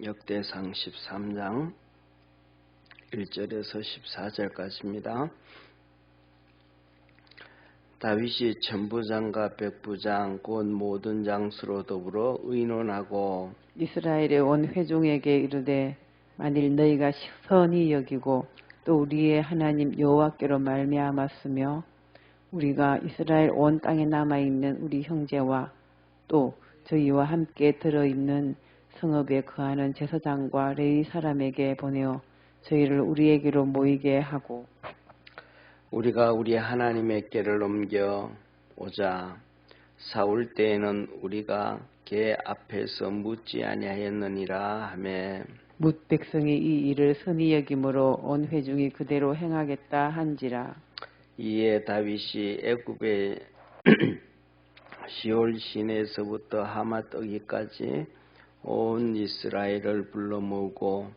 역대상 13장 1절에서 14절까지입니다. 다윗이 천부장과 백부장 곧 모든 장수로 더불어 의논하고 이스라엘의 온 회중에게 이르되 만일 너희가 선히 여기고 또 우리의 하나님 여호와께로 말미암았으며 우리가 이스라엘 온 땅에 남아있는 우리 형제와 또 저희와 함께 들어있는 성읍에 거하는 제사장과 레위 사람에게 보내어 저희를 우리에게로 모이게 하고 우리가 우리 하나님의께를 넘겨 오자 사울 때에는 우리가 걔 앞에서 묻지 아니하였느니라 하매 뭇 백성이 이 일을 선히 여김으로 온 회중이 그대로 행하겠다 한지라. 이에 다윗이 애굽의 시올 시내에서부터 하맛 어기까지 온 이스라엘을 불러 모으고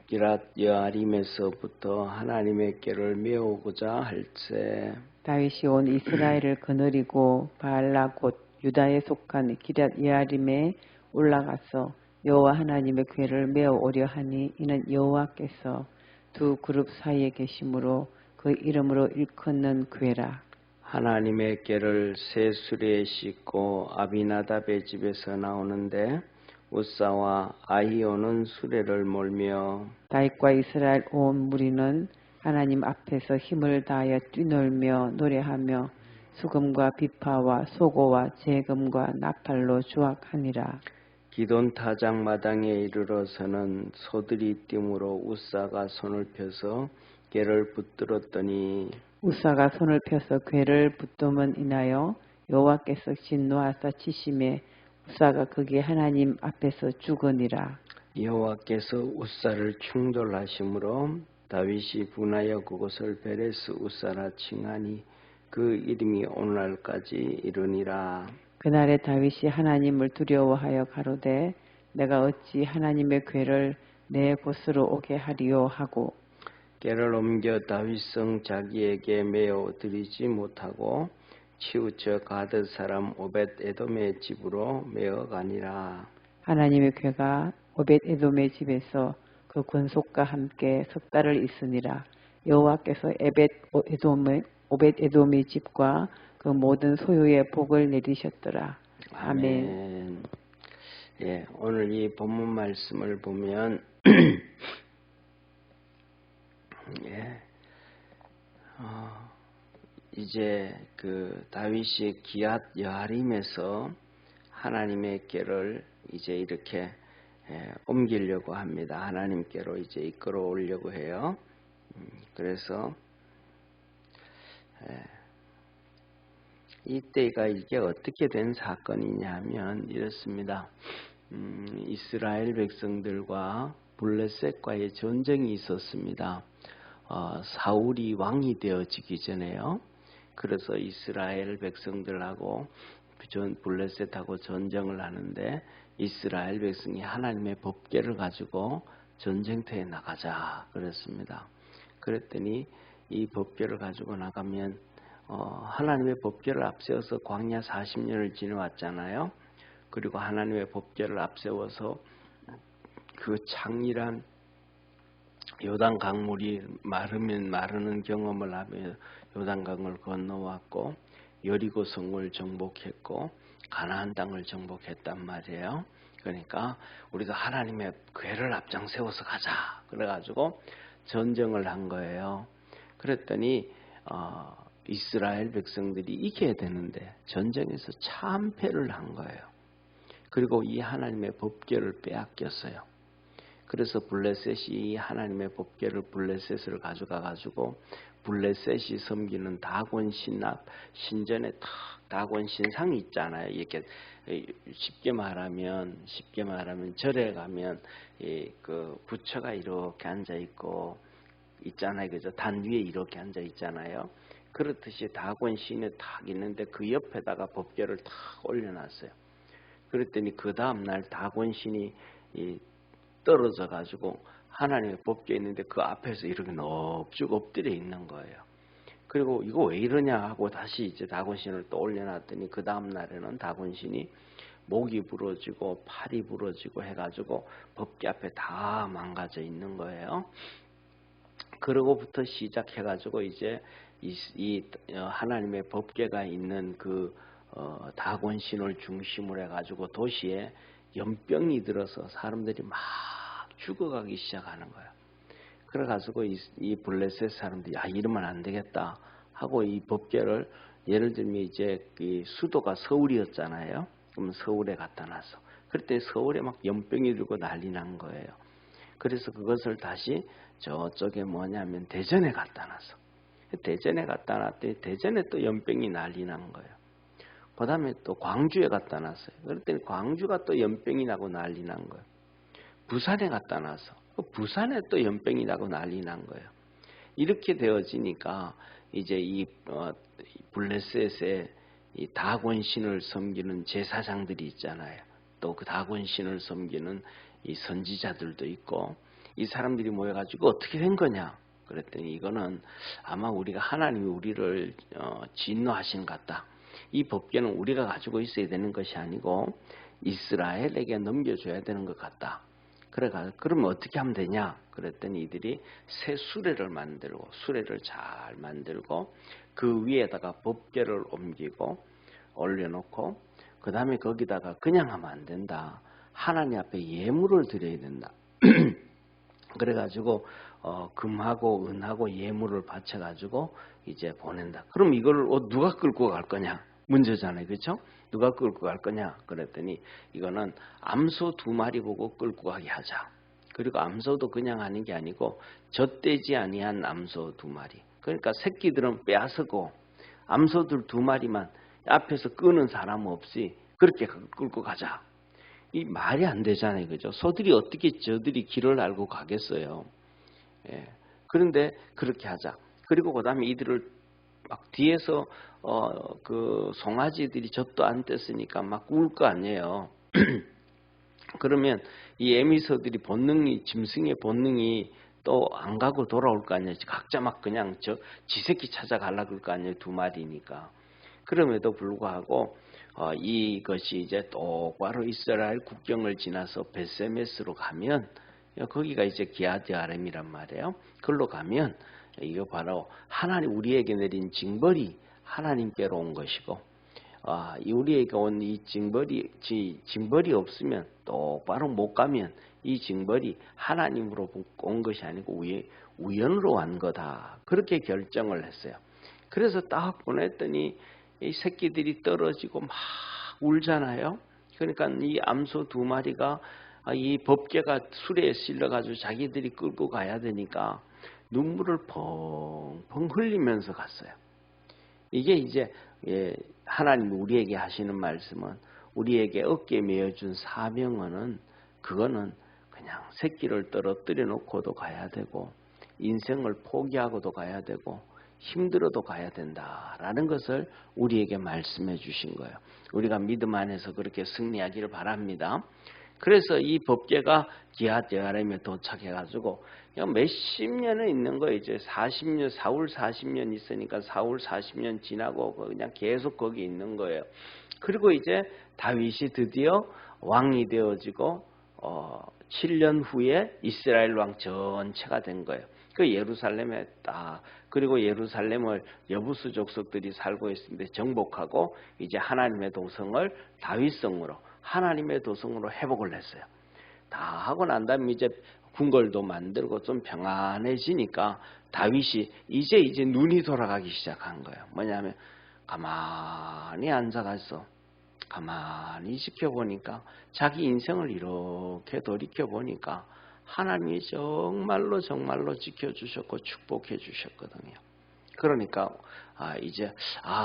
기랏 여아림에서부터 하나님의 궤를 메우고자 할세. 다윗이 온 이스라엘을 거느리고 바알라 곧 유다에 속한 기랏 여아림에 올라가서 여호와 하나님의 궤를 메어 오려 하니 이는 여호와께서 두 그룹 사이에 계심으로 그 이름으로 일컫는 궤라. 하나님의 궤를 새 수레에 싣고 아비나답의 집에서 나오는데 우사와 아히오는 수레를 몰며 다윗과 이스라엘 온 무리는 하나님 앞에서 힘을 다하여 뛰놀며 노래하며 수금과 비파와 소고와 재금과 나팔로 주악하니라. 기돈 타작 마당에 이르러서는 소들이 뛰므로 우사가 손을 펴서 궤를 붙들었더니 우사가 손을 펴서 궤를 붙듦은 인하여 여호와께서 진노하사 치심에 우사가 그게 하나님 앞에서 죽으니라. 여호와께서 우사를 충돌하심으로 다윗이 분하여 그곳을 베레스 우사라 칭하니 그 이름이 오늘날까지 이르니라. 그날에 다윗이 하나님을 두려워하여 가로되 내가 어찌 하나님의 궤를 내 곳으로 오게 하리요 하고 궤를 옮겨 다윗성 자기에게 메어 드리지 못하고 치우쳐 가드 사람 오벳 에돔의 집으로 메어 가니라. 하나님의 궤가 오벳 에돔의 집에서 그 권속과 함께 석 달을 있으니라. 여호와께서 오벳 에돔의 집과 그 모든 소유의 복을 내리셨더라. 아멘. 예, 오늘 이 본문 말씀을 보면 예, 이제 그 다윗이 기앗 여아림에서 하나님의 궤를 이제 이렇게 옮기려고 합니다. 하나님께로 이제 이끌어 오려고 해요. 그래서 이때가 이게 어떻게 된 사건이냐면 이렇습니다. 이스라엘 백성들과 블레셋과의 전쟁이 있었습니다. 사울이 왕이 되어지기 전에요. 그래서 이스라엘 백성들하고 블레셋하고 전쟁을 하는데 이스라엘 백성이 하나님의 법궤를 가지고 전쟁터에 나가자 그랬습니다. 그랬더니 이 법궤를 가지고 나가면 하나님의 법궤를 앞세워서 광야 40년을 지내왔잖아요. 그리고 하나님의 법궤를 앞세워서 그 창일한 요단 강물이 마르면 마르는 경험을 하며 요단 강을 건너왔고 여리고 성을 정복했고 가나안 땅을 정복했단 말이에요. 그러니까 우리가 하나님의 궤를 앞장 세워서 가자. 그래가지고 전쟁을 한 거예요. 그랬더니 이스라엘 백성들이 이겨야 되는데 전쟁에서 참패를 한 거예요. 그리고 이 하나님의 법궤를 빼앗겼어요. 그래서 블레셋이 하나님의 법궤를 블레셋을 가져가가지고 블레셋이 섬기는 다곤 신전에 다곤 신상이 있잖아요. 이렇게 쉽게 말하면 절에 가면 그 부처가 이렇게 앉아 있고 있잖아요. 그죠? 단 위에 이렇게 앉아 있잖아요. 그렇듯이 다곤 신에 탁 있는데 그 옆에다가 법궤를 탁 올려놨어요. 그랬더니 그 다음 날 다곤 신이 떨어져 가지고 하나님의 법궤 있는데 그 앞에서 이렇게 넙죽 엎드려 있는 거예요. 그리고 이거 왜 이러냐 하고 다시 이제 다곤신을 또 올려놨더니 그 다음 날에는 다곤신이 목이 부러지고 팔이 부러지고 해가지고 법궤 앞에 다 망가져 있는 거예요. 그러고부터 시작해가지고 이제 이 하나님의 법궤가 있는 그 다곤신을 중심으로 해가지고 도시에 연병이 들어서 사람들이 막 죽어가기 시작하는 거예요. 그래가지고 이 블레셋 사람들이 이러면 안 되겠다 하고 이 법궤를 예를 들면 이제 이 수도가 서울이었잖아요. 그러면 서울에 갖다 놨어. 그랬더니 서울에 막 연병이 들고 난리 난 거예요. 그래서 그것을 다시 저쪽에 뭐냐면 대전에 갖다 놨어. 대전에 갖다 놨더니 대전에 또 연병이 난리 난 거예요. 그 다음에 또 광주에 갖다 놨어요. 그랬더니 광주가 또 연병이 나고 난리 난 거예요. 부산에 갖다 놨어. 부산에 또 연병이 나고 난리 난 거예요. 이렇게 되어지니까 이제 이 블레셋의 이 다곤신을 섬기는 제사장들이 있잖아요. 또 그 다곤신을 섬기는 이 선지자들도 있고 이 사람들이 모여가지고 어떻게 된 거냐? 그랬더니 이거는 아마 우리가 하나님이 우리를 진노하신 것 같다. 이 법궤는 우리가 가지고 있어야 되는 것이 아니고 이스라엘에게 넘겨줘야 되는 것 같다. 그러면 어떻게 하면 되냐? 그랬더니 이들이 새 수레를 만들고 수레를 잘 만들고 그 위에다가 법궤를 옮기고 올려놓고 그 다음에 거기다가 그냥 하면 안 된다. 하나님 앞에 예물을 드려야 된다. 그래가지고 금하고 은하고 예물을 바쳐가지고 이제 보낸다. 그럼 이걸 누가 끌고 갈 거냐? 문제잖아요. 그렇죠? 누가 끌고 갈 거냐? 그랬더니 이거는 암소 2마리 보고 끌고 가게 하자. 그리고 암소도 그냥 하는 게 아니고 젖되지 아니한 암소 2마리. 그러니까 새끼들은 빼앗고 암소들 2마리만 앞에서 끄는 사람 없이 그렇게 끌고 가자. 이 말이 안 되잖아요. 그죠? 소들이 어떻게 저들이 길을 알고 가겠어요. 예. 그런데 그렇게 하자. 그리고 그 다음에 이들을 막 뒤에서 그 송아지들이 젖도 안 뗐으니까 막 울 거 아니에요. 그러면 이 에미서들이 본능이 짐승의 본능이 또 안 가고 돌아올 거 아니에요. 각자 막 그냥 지 새끼 찾아가려고 할 거 아니에요. 2마리니까. 그럼에도 불구하고 이것이 이제 똑바로 이스라엘 국경을 지나서 베세메스로 가면 거기가 이제 기아드아렘이란 말이에요. 그걸로 가면 이거 바로 하나님 우리에게 내린 징벌이 하나님께로 온 것이고 우리에게 온 이 징벌이 없으면 똑바로 못 가면 이 징벌이 하나님으로 온 것이 아니고 우연으로 왔는 거다. 그렇게 결정을 했어요. 그래서 딱 보냈더니 이 새끼들이 떨어지고 막 울잖아요. 그러니까 이 암소 2마리가 이 법궤가 수레에 실려가지고 자기들이 끌고 가야 되니까 눈물을 펑펑 흘리면서 갔어요. 이게 이제 하나님 우리에게 하시는 말씀은 우리에게 어깨에 메어준 사명은 그거는 그냥 새끼를 떨어뜨려 놓고도 가야 되고 인생을 포기하고도 가야 되고 힘들어도 가야 된다라는 것을 우리에게 말씀해 주신 거예요. 우리가 믿음 안에서 그렇게 승리하기를 바랍니다. 그래서 이 법궤가 기아드아렘에 도착해가지고 몇십 년을 있는 거예요. 이제 40년, 사울 40년 있으니까 사울 40년 지나고 그냥 계속 거기 있는 거예요. 그리고 이제 다윗이 드디어 왕이 되어지고 7년 후에 이스라엘 왕 전체가 된 거예요. 그 예루살렘에 그리고 예루살렘을 여부수 족속들이 살고 있는데 정복하고 이제 하나님의 도성을 다윗성으로 하나님의 도성으로 회복을 했어요. 다 하고 난 다음에 이제 궁궐도 만들고 좀 평안해지니까 다윗이 이제 눈이 돌아가기 시작한 거예요. 뭐냐면 가만히 앉아가서 가만히 지켜보니까 자기 인생을 이렇게 돌이켜보니까 하나님이 정말로 지켜주셨고 축복해 주셨거든요. 그러니까 이제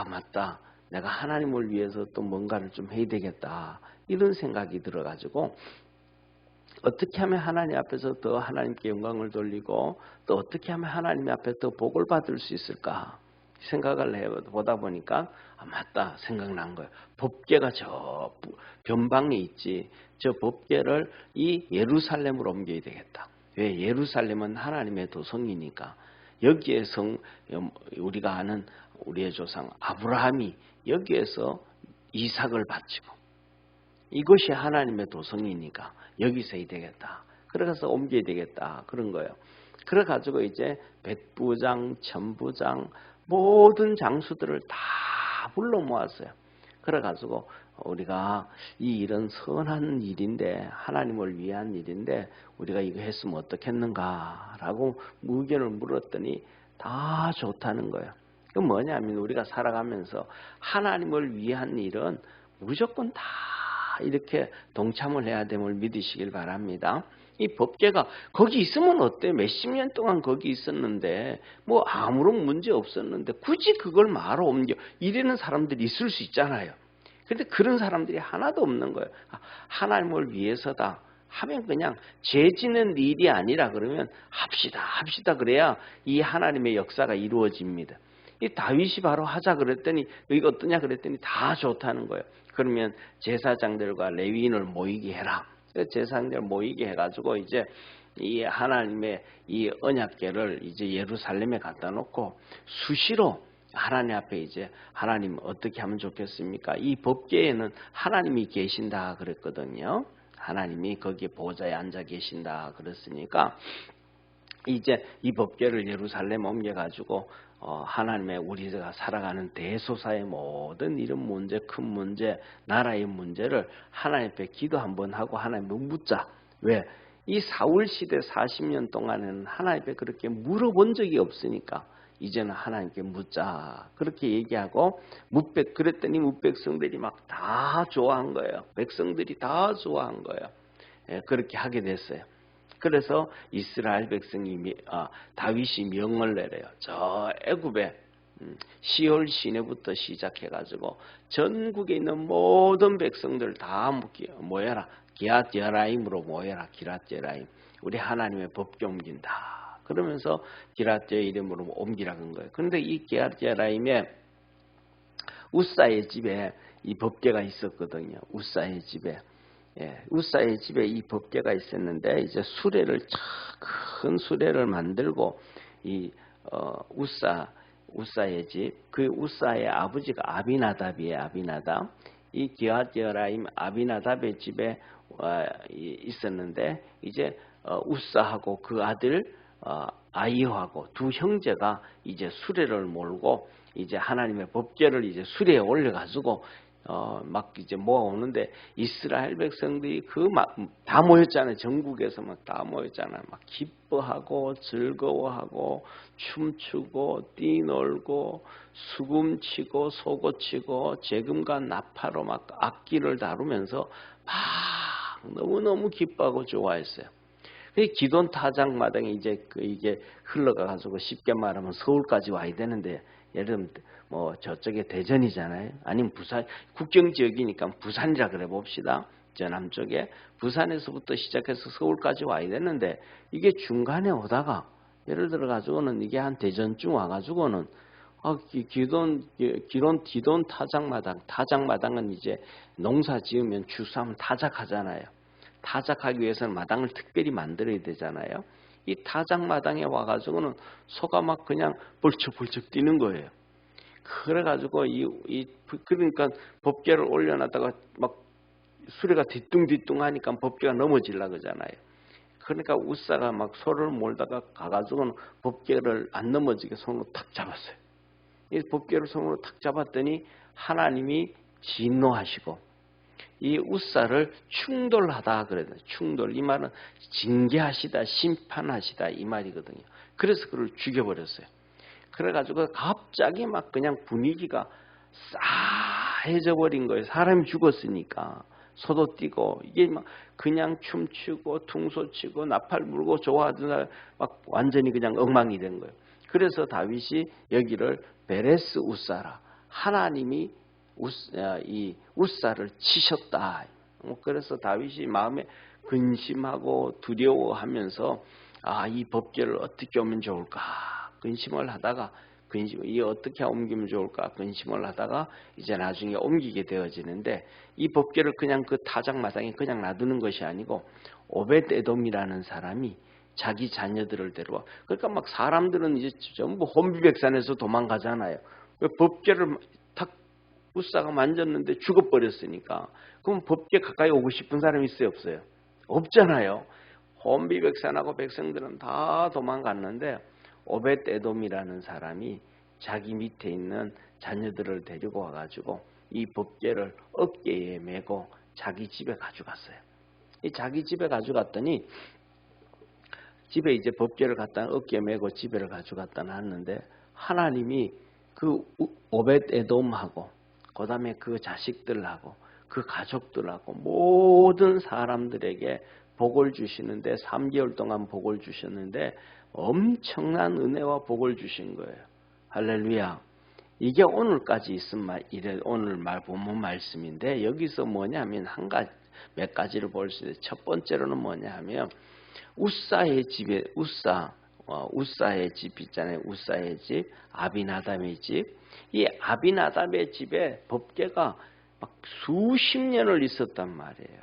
맞다. 내가 하나님을 위해서 또 뭔가를 좀 해야 되겠다. 이런 생각이 들어가지고 어떻게 하면 하나님 앞에서 더 하나님께 영광을 돌리고 또 어떻게 하면 하나님 앞에 더 복을 받을 수 있을까 생각을 해보다 보니까 맞다 생각난 거예요. 법궤가 저 변방에 있지. 저 법궤를 이 예루살렘으로 옮겨야 되겠다. 왜? 예루살렘은 하나님의 도성이니까. 여기에 우리가 아는 우리의 조상 아브라함이 여기에서 이삭을 바치고 이것이 하나님의 도성이니까 여기서 해야 되겠다. 그래서 옮겨야 되겠다. 그런 거예요. 그래가지고 이제 백부장, 천부장 모든 장수들을 다 불러 모았어요. 그래가지고 우리가 이 일은 선한 일인데 하나님을 위한 일인데 우리가 이거 했으면 어떻겠는가라고 의견을 물었더니 다 좋다는 거예요. 그 뭐냐면 우리가 살아가면서 하나님을 위한 일은 무조건 다 이렇게 동참을 해야 됨을 믿으시길 바랍니다. 이 법궤가 거기 있으면 어때? 몇십 년 동안 거기 있었는데 뭐 아무런 문제 없었는데 굳이 그걸 말로 옮겨 이러는 사람들이 있을 수 있잖아요. 그런데 그런 사람들이 하나도 없는 거예요. 하나님을 위해서다 하면 그냥 죄 짓는 일이 아니라 그러면 합시다 그래야 이 하나님의 역사가 이루어집니다. 이 다윗이 바로 하자 그랬더니 이거 어떠냐 그랬더니 다 좋다는 거예요. 그러면 제사장들과 레위인을 모이게 해라. 제사장들 모이게 해가지고 이제 이 하나님의 이 언약궤를 이제 예루살렘에 갖다 놓고 수시로 하나님 앞에 이제 하나님 어떻게 하면 좋겠습니까? 이 법궤에는 하나님이 계신다 그랬거든요. 하나님이 거기에 보좌에 앉아 계신다 그랬으니까 이제 이 법궤를 예루살렘 옮겨가지고 하나님의 우리가 살아가는 대소사의 모든 이런 문제, 큰 문제, 나라의 문제를 하나님 앞에 기도 한번 하고 하나님을 묻자. 왜? 이 사울 시대 40년 동안에는 하나님 앞에 그렇게 물어본 적이 없으니까 이제는 하나님께 묻자. 그렇게 얘기하고 그랬더니 뭇백성들이 막 다 좋아한 거예요. 백성들이 다 좋아한 거예요. 예, 그렇게 하게 됐어요. 그래서 이스라엘 백성이 다윗이 명을 내려요. 저 애굽에 시올 시내부터 시작해가지고 전국에 있는 모든 백성들 다 모여라. 기앗 여라임으로 모여라. 기앗 여라임. 우리 하나님의 법궤 옮긴다. 그러면서 기앗 여라임으로 옮기라 는 거예요. 그런데 이 기앗 여라임에 우사의 집에 이 법궤가 있었거든요. 우사의 집에. 예, 우사의 집에 이 법궤가 있었는데 이제 큰 수레를 만들고 이 우사의 집, 그 우사의 아버지가 아비나답이에요. 아비나답. 이 기앗 여라임 아비나답의 집에 있었는데 이제 우사하고 그 아들 아이호하고 두 형제가 이제 수레를 몰고 이제 하나님의 법궤를 이제 수레에 올려가지고 막 이제 모아오는데 이스라엘 백성들이 다 모였잖아요. 전국에서 막 다 모였잖아요. 막 기뻐하고 즐거워하고 춤추고 뛰놀고 수금치고 소고치고 재금과 나팔로 막 악기를 다루면서 막 너무너무 기뻐하고 좋아했어요. 기돈 타작마당에 이제 이게 흘러가가지고 쉽게 말하면 서울까지 와야 되는데 예를 들면 뭐 저쪽에 대전이잖아요. 아니면 부산 국경 지역이니까 부산이라 그래 봅시다. 저 남쪽에 부산에서부터 시작해서 서울까지 와야 되는데 이게 중간에 오다가 예를 들어 가지고는 이게 한 대전쯤 와가지고는 기돈 타작마당은 이제 농사 지으면 추수하면 타작하잖아요. 타작하기 위해서는 마당을 특별히 만들어야 되잖아요. 이 타작마당에 와가지고는 소가 막 그냥 벌쩍벌쩍 뛰는 거예요. 그래가지고 그러니까 법궤를 올려놨다가 막 수레가 뒤뚱뒤뚱 하니까 법궤가 넘어질라 그러잖아요. 그러니까 우사가 막 소를 몰다가 가가지고는 법궤를 안 넘어지게 손으로 탁 잡았어요. 이 법궤를 손으로 탁 잡았더니 하나님이 진노하시고 이 우사를 충돌하다 그래요. 충돌 이 말은 징계하시다 심판하시다 이 말이거든요. 그래서 그를 죽여버렸어요. 그래가지고 갑자기 막 그냥 분위기가 싸해져 버린 거예요. 사람이 죽었으니까 소도 뛰고 이게 막 그냥 춤추고 퉁소치고 나팔 불고 좋아하던 막 완전히 그냥 엉망이 된 거예요. 그래서 다윗이 여기를 베레스 우사라 하나님이 이 우사를 치셨다. 그래서 다윗이 마음에 근심하고 두려워하면서 이 법궤를 어떻게 오면 좋을까 근심을 하다가 이 어떻게 옮기면 좋을까 근심을 하다가 이제 나중에 옮기게 되어지는데 이 법궤를 그냥 그 타작마당에 그냥 놔두는 것이 아니고 오벳에돔이라는 사람이 자기 자녀들을 데려와 그러니까 막 사람들은 이제 전부 혼비백산에서 도망가잖아요. 법궤를 탁 우사가 만졌는데 죽어버렸으니까 그럼 법궤 가까이 오고 싶은 사람이 있어요, 없어요? 없잖아요. 혼비백산하고 백성들은 다 도망갔는데 오벳에돔이라는 사람이 자기 밑에 있는 자녀들을 데리고 와가지고 이 법궤를 어깨에 메고 자기 집에 가져갔어요. 이 자기 집에 가져갔더니 집에 이제 법궤를 갖다 어깨에 메고 집에를 가져갔다 놨는데 하나님이 그 오벳에돔하고 그 다음에 그 자식들하고 그 가족들하고 모든 사람들에게 복을 주시는데 3개월 동안 복을 주셨는데 엄청난 은혜와 복을 주신 거예요. 할렐루야. 이게 오늘까지 있은 오늘 본문 말씀인데 여기서 뭐냐면 몇 가지를 볼 수 있어요. 첫 번째로는 뭐냐면 우사의 집에 우사의 집 있잖아요. 우사의 집, 아비나답의 집. 이 아비나답의 집에 법궤가 막 수십 년을 있었단 말이에요.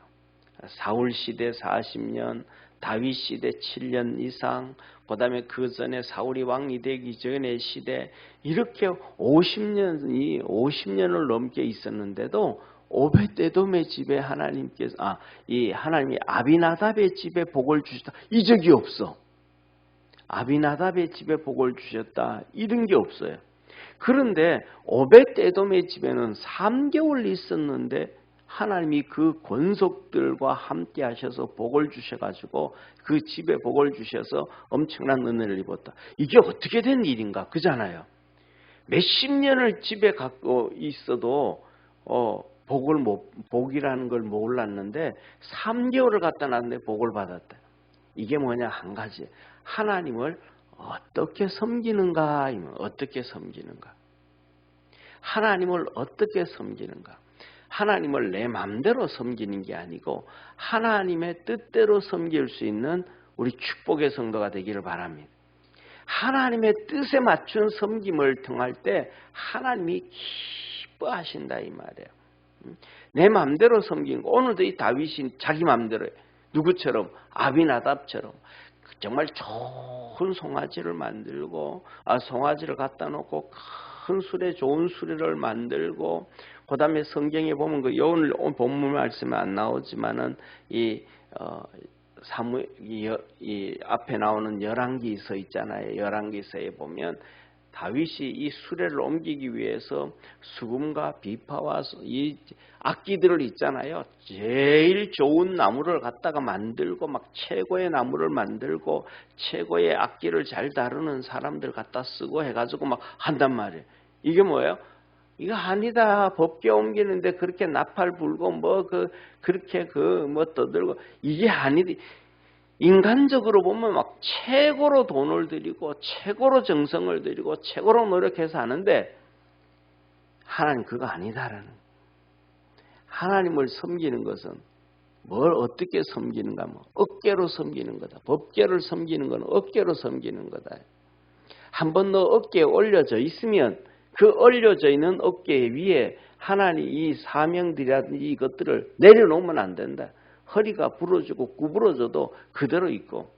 사울 시대 40년, 다윗 시대 7년 이상, 그 다음에 그 전에 사울이 왕이 되기 전의 시대, 이렇게 50년을 넘게 있었는데도 오벳에돔의 집에 하나님이 아비나답의 집에 복을 주셨다. 이 적이 없어. 아비나답의 집에 복을 주셨다. 이런 게 없어요. 그런데 오벳에돔의 집에는 3개월 있었는데 하나님이 그 권속들과 함께 하셔서 복을 주셔가지고 그 집에 복을 주셔서 엄청난 은혜를 입었다. 이게 어떻게 된 일인가? 그잖아요. 몇십 년을 집에 갖고 있어도 복이라는 걸 몰랐는데 3개월을 갖다 놨는데 복을 받았다. 이게 뭐냐? 한 가지. 하나님을 어떻게 섬기는가? 어떻게 섬기는가? 하나님을 어떻게 섬기는가? 하나님을 내 마음대로 섬기는 게 아니고 하나님의 뜻대로 섬길 수 있는 우리 축복의 성도가 되기를 바랍니다. 하나님의 뜻에 맞춘 섬김을 통할 때 하나님이 기뻐하신다 이 말이에요. 내 마음대로 섬기는 거. 오늘도 이 다윗이 자기 마음대로 해요. 누구처럼? 아비나답처럼 정말 좋은 송아지를 만들고 송아지를 갖다 놓고 큰 수레 좋은 수레를 만들고 그 다음에 성경에 보면 오늘 본문 말씀에 안 나오지만은 이 앞에 나오는 열왕기서 있잖아요. 열왕기서에 보면 다윗이 이 수레를 옮기기 위해서 수금과 비파와 이 악기들을 있잖아요. 제일 좋은 나무를 갖다가 만들고 막 최고의 나무를 만들고 최고의 악기를 잘 다루는 사람들 갖다 쓰고 해가지고 막 한단 말이에요. 이게 뭐예요? 이거 아니다. 법궤 옮기는데 그렇게 나팔 불고 그렇게 떠들고 이게 아니다. 인간적으로 보면 막 최고로 돈을 들이고 최고로 정성을 들이고 최고로 노력해서 하는데 하나님 그거 아니다라는. 하나님을 섬기는 것은 뭘 어떻게 섬기는가? 어깨로 섬기는 거다. 법궤를 섬기는 건 어깨로 섬기는 거다. 한번 너 어깨에 올려져 있으면 그 올려져 있는 어깨 위에 하나님 이 사명들이라든지 이것들을 내려놓으면 안 된다. 허리가 부러지고 구부러져도 그대로 있고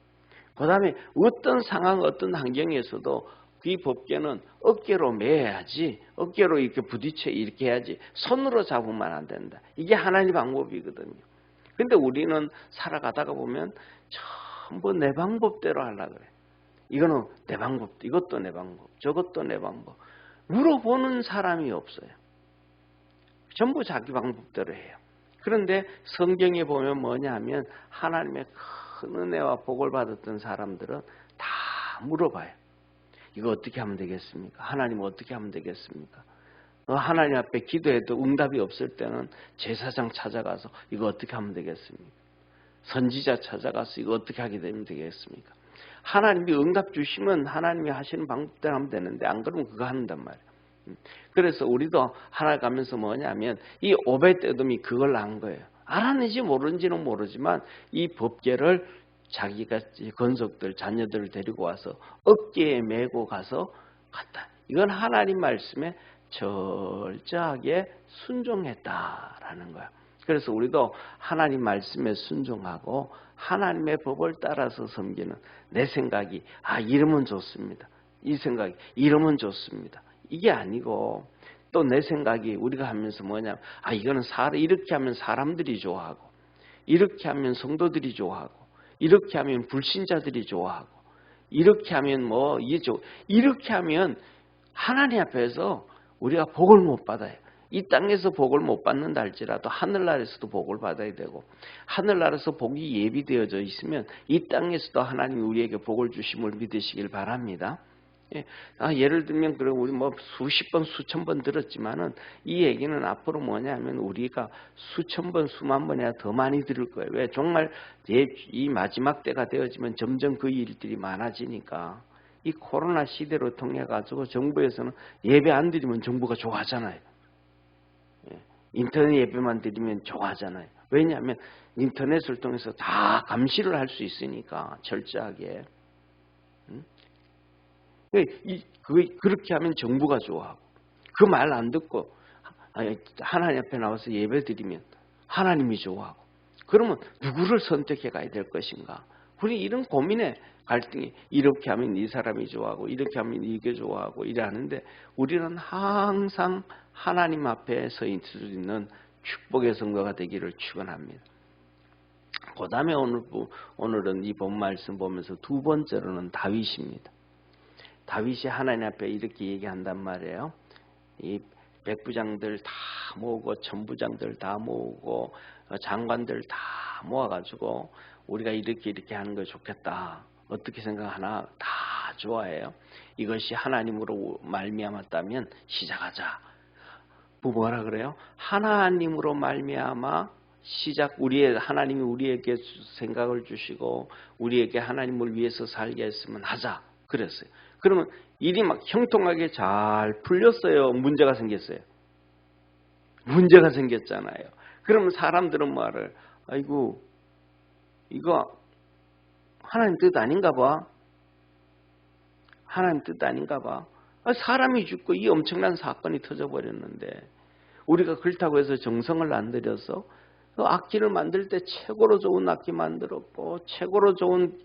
그 다음에 어떤 상황 어떤 환경에서도 이 법궤는 어깨로 매야지 어깨로 이렇게 부딪혀 이렇게 해야지 손으로 잡으면 안 된다. 이게 하나님의 방법이거든요. 근데 우리는 살아가다가 보면 전부 내 방법대로 하려고 그래. 이거는 내 방법, 이것도 내 방법, 저것도 내 방법. 물어보는 사람이 없어요. 전부 자기 방법대로 해요. 그런데 성경에 보면 뭐냐 하면 하나님의 큰 은혜와 복을 받았던 사람들은 다 물어봐요. 이거 어떻게 하면 되겠습니까? 하나님 어떻게 하면 되겠습니까? 하나님 앞에 기도해도 응답이 없을 때는 제사장 찾아가서 이거 어떻게 하면 되겠습니까? 선지자 찾아가서 이거 어떻게 하게 되면 되겠습니까? 하나님이 응답 주시면 하나님이 하시는 방법대로 하면 되는데 안 그러면 그거 한단 말이에요. 그래서 우리도 하나 가면서 뭐냐면 이 오벳에돔이 그걸 안 거예요. 알았는지 모르는지는 모르지만 이 법궤를 자기가 건속들 자녀들을 데리고 와서 어깨에 메고 가서 갔다. 이건 하나님 말씀에 철저하게 순종했다라는 거야. 그래서 우리도 하나님 말씀에 순종하고 하나님의 법을 따라서 섬기는 내 생각이 이러면 좋습니다. 이 생각이 이러면 좋습니다. 이게 아니고 또 내 생각이 우리가 하면서 뭐냐면 이거는 이렇게 하면 사람들이 좋아하고 이렇게 하면 성도들이 좋아하고 이렇게 하면 불신자들이 좋아하고 이렇게 하면 이렇게 하면 하나님 앞에서 우리가 복을 못 받아요. 이 땅에서 복을 못 받는다 할지라도 하늘나라에서도 복을 받아야 되고 하늘나라에서 복이 예비되어져 있으면 이 땅에서도 하나님이 우리에게 복을 주심을 믿으시길 바랍니다. 예를 들면 우리 수십 번 수천 번 들었지만은 이 얘기는 앞으로 뭐냐면 우리가 수천 번 수만 번이나 더 많이 들을 거예요. 왜? 정말 이 마지막 때가 되어지면 점점 그 일들이 많아지니까 이 코로나 시대로 통해 가지고 정부에서는 예배 안 드리면 정부가 좋아하잖아요. 인터넷 예배만 드리면 좋아하잖아요. 왜냐하면 인터넷을 통해서 다 감시를 할 수 있으니까 철저하게. 그렇게 하면 정부가 좋아하고 그 말 안 듣고 하나님 앞에 나와서 예배 드리면 하나님이 좋아하고 그러면 누구를 선택해 가야 될 것인가? 우리 이런 고민에 갈등이 이렇게 하면 이 사람이 좋아하고 이렇게 하면 이게 좋아하고 이래 하는데 우리는 항상 하나님 앞에 서 있을 수 있는 축복의 성도가 되기를 축원합니다. 그 다음에 오늘은 이 본 말씀 보면서 두 번째로는 다윗입니다. 다윗이 하나님 앞에 이렇게 얘기한단 말이에요. 이 백부장들 다 모으고 천부장들 다 모으고 장관들 다 모아가지고 우리가 이렇게 하는 거 좋겠다. 어떻게 생각하나 다 좋아해요. 이것이 하나님으로 말미암았다면 시작하자. 뭐라 그래요? 하나님으로 말미암아 하나님이 우리에게 생각을 주시고 우리에게 하나님을 위해서 살게 했으면 하자. 그랬어요. 그러면 일이 막 형통하게 잘 풀렸어요. 문제가 생겼어요. 문제가 생겼잖아요. 그러면 사람들은 말을 아이고 이거 하나님 뜻 아닌가 봐. 하나님 뜻 아닌가 봐. 사람이 죽고 이 엄청난 사건이 터져버렸는데 우리가 그렇다고 해서 정성을 안 들여서 악기를 만들 때 최고로 좋은 악기 만들었고 최고로 좋은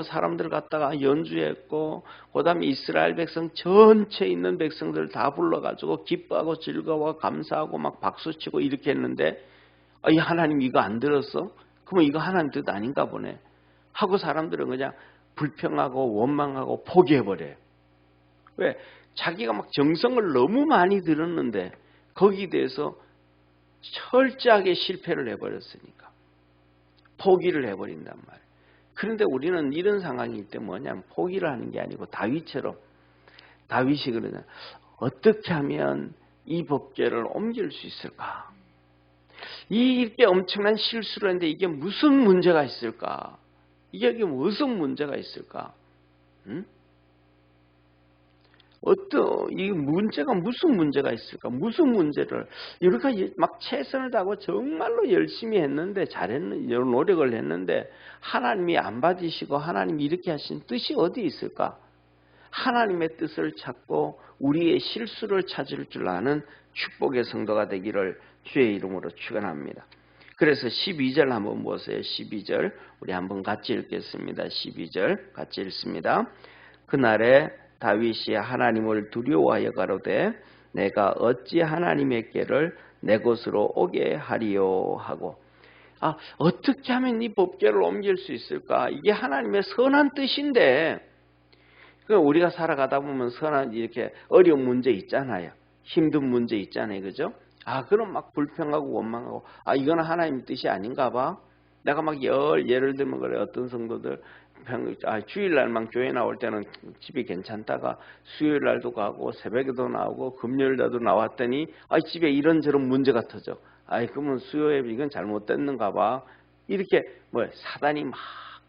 사람들 갖다가 연주했고 그 다음에 이스라엘 백성 전체에 있는 백성들 다 불러가지고 기뻐하고 즐거워 감사하고 막 박수치고 이렇게 했는데 이 하나님 이거 안 들었어? 그러면 이거 하나님 뜻 아닌가 보네 하고 사람들은 그냥 불평하고 원망하고 포기해버려요. 왜? 자기가 막 정성을 너무 많이 들었는데 거기에 대해서 철저하게 실패를 해버렸으니까 포기를 해버린단 말이에요. 그런데 우리는 이런 상황일 때 뭐냐면 포기를 하는 게 아니고 다윗이 그러냐 어떻게 하면 이 법궤를 옮길 수 있을까? 이게 엄청난 실수를 했는데 이게 무슨 문제가 있을까? 이게 무슨 문제가 있을까? 응? 이 문제가 무슨 문제가 있을까? 무슨 문제를 이렇게 막 최선을 다하고 정말로 열심히 했는데 이런 노력을 했는데 하나님이 안 받으시고 하나님이 이렇게 하신 뜻이 어디 있을까? 하나님의 뜻을 찾고 우리의 실수를 찾을 줄 아는 축복의 성도가 되기를 주의 이름으로 축원합니다. 그래서 12절 한번 보세요. 12절 우리 한번 같이 읽겠습니다. 12절 같이 읽습니다. 그날에 다윗이 하나님을 두려워하여 가로되 내가 어찌 하나님의께를 내 곳으로 오게 하리요 하고 어떻게 하면 이 법궤를 옮길 수 있을까? 이게 하나님의 선한 뜻인데 우리가 살아가다 보면 이렇게 어려운 문제 있잖아요. 힘든 문제 있잖아요. 그죠? 그럼 막 불평하고 원망하고 이거는 하나님의 뜻이 아닌가 봐. 내가 막 예를 들면 그래 어떤 성도들 주일날만 교회 나올 때는 집이 괜찮다가 수요일날도 가고 새벽에도 나오고 금요일날도 나왔더니 집에 이런저런 문제가 터져. 그러면 수요예배 이건 잘못됐는가 봐. 이렇게 사단이 막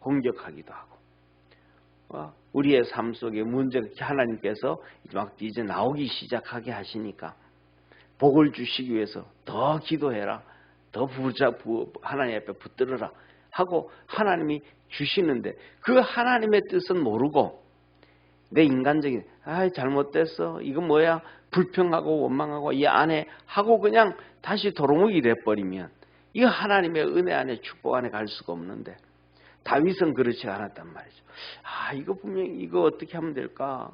공격하기도 하고 우리의 삶 속에 문제가 하나님께서 막 이제 나오기 시작하게 하시니까 복을 주시기 위해서 더 기도해라. 더 하나님 앞에 붙들어라 하고 하나님이 주시는데 그 하나님의 뜻은 모르고 내 인간적인 잘못됐어 이거 뭐야 불평하고 원망하고 이 안에 하고 그냥 다시 도루묵이 돼버리면 이거 하나님의 은혜 안에 축복 안에 갈 수가 없는데 다윗은 그렇지 않았단 말이죠. 이거 분명히 이거 어떻게 하면 될까?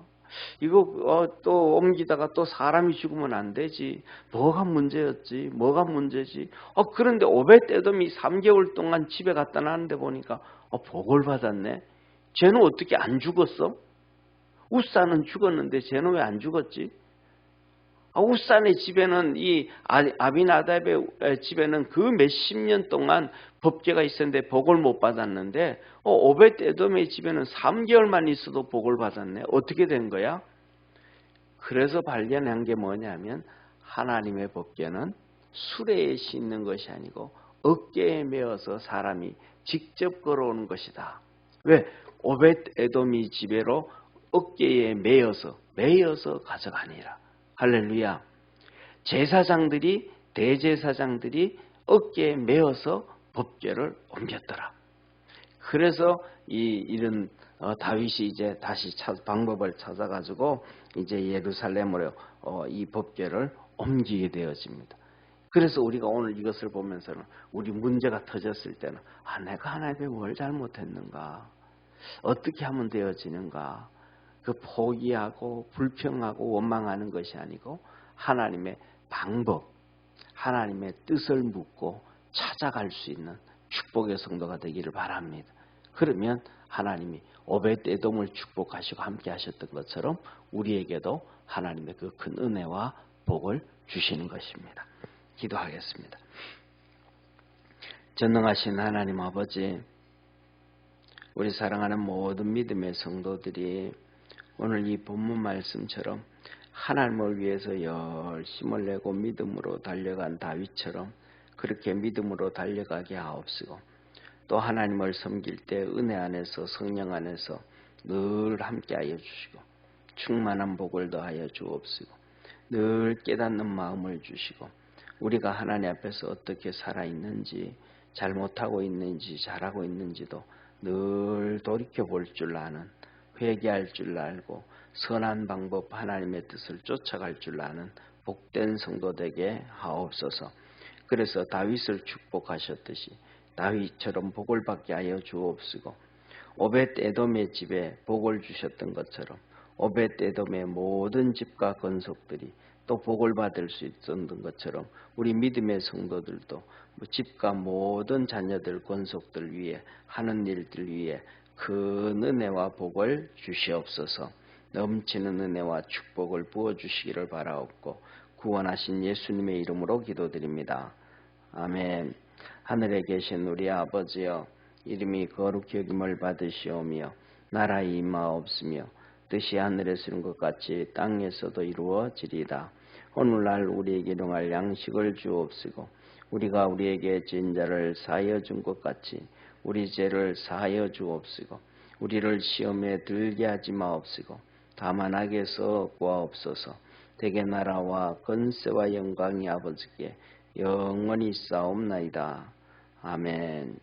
이거 또 옮기다가 또 사람이 죽으면 안 되지. 뭐가 문제였지? 뭐가 문제지? 그런데 오벳에돔이 3개월 동안 집에 갖다 놨는데 보니까 복을 받았네. 쟤는 어떻게 안 죽었어? 우사는 죽었는데 쟤는 왜 안 죽었지? 우산의 집에는 이 아비나답의 집에는 그 몇십 년 동안 법궤가 있었는데 복을 못 받았는데 오벳에돔의 집에는 3개월만 있어도 복을 받았네. 어떻게 된 거야? 그래서 발견한 게 뭐냐면 하나님의 법궤는 수레에 싣는 것이 아니고 어깨에 메어서 사람이 직접 걸어오는 것이다. 왜? 오벳에돔이 집에로 어깨에 메어서 가져가니라. 할렐루야. 제사장들이 대제사장들이 어깨에 메어서 법궤를 옮겼더라. 그래서 이런 다윗이 이제 다시 방법을 찾아가지고 이제 예루살렘으로 이 법궤를 옮기게 되어집니다. 그래서 우리가 오늘 이것을 보면서는 우리 문제가 터졌을 때는 내가 하나님께 뭘 잘못했는가? 어떻게 하면 되어지는가? 그 포기하고 불평하고 원망하는 것이 아니고 하나님의 방법, 하나님의 뜻을 묻고 찾아갈 수 있는 축복의 성도가 되기를 바랍니다. 그러면 하나님이 오벳에돔을 축복하시고 함께 하셨던 것처럼 우리에게도 하나님의 그 큰 은혜와 복을 주시는 것입니다. 기도하겠습니다. 전능하신 하나님 아버지, 우리 사랑하는 모든 믿음의 성도들이 오늘 이 본문 말씀처럼 하나님을 위해서 열심을 내고 믿음으로 달려간 다윗처럼 그렇게 믿음으로 달려가게 하옵시고, 또 하나님을 섬길 때 은혜 안에서 성령 안에서 늘 함께하여 주시고 충만한 복을 더하여 주옵시고 늘 깨닫는 마음을 주시고 우리가 하나님 앞에서 어떻게 살아있는지, 잘못하고 있는지 잘하고 있는지도 늘 돌이켜볼 줄 아는, 회개할 줄 알고 선한 방법 하나님의 뜻을 쫓아갈 줄 아는 복된 성도 되게 하옵소서. 그래서 다윗을 축복하셨듯이 다윗처럼 복을 받게 하여 주옵시고, 오벳에돔의 집에 복을 주셨던 것처럼 오벳에돔의 모든 집과 건속들이 또 복을 받을 수 있었던 것처럼 우리 믿음의 성도들도 집과 모든 자녀들 건속들 위해 하는 일들 위해 큰 은혜와 복을 주시옵소서. 넘치는 은혜와 축복을 부어주시기를 바라옵고 구원하신 예수님의 이름으로 기도드립니다. 아멘. 하늘에 계신 우리 아버지여, 이름이 거룩히 여김을 받으시오며 나라의 임하옵시며 뜻이 하늘에서 이룬 것 같이 땅에서도 이루어지리다. 오늘날 우리에게 일용할 양식을 주옵시고 우리가 우리에게 지은 자를 사하여 준 것 같이 우리 죄를 사하여 주옵시고 우리를 시험에 들게 하지 마옵시고 다만 악에서 구하옵소서. 대개 나라와 권세와 영광이 아버지께 영원히 있사옵나이다. 아멘.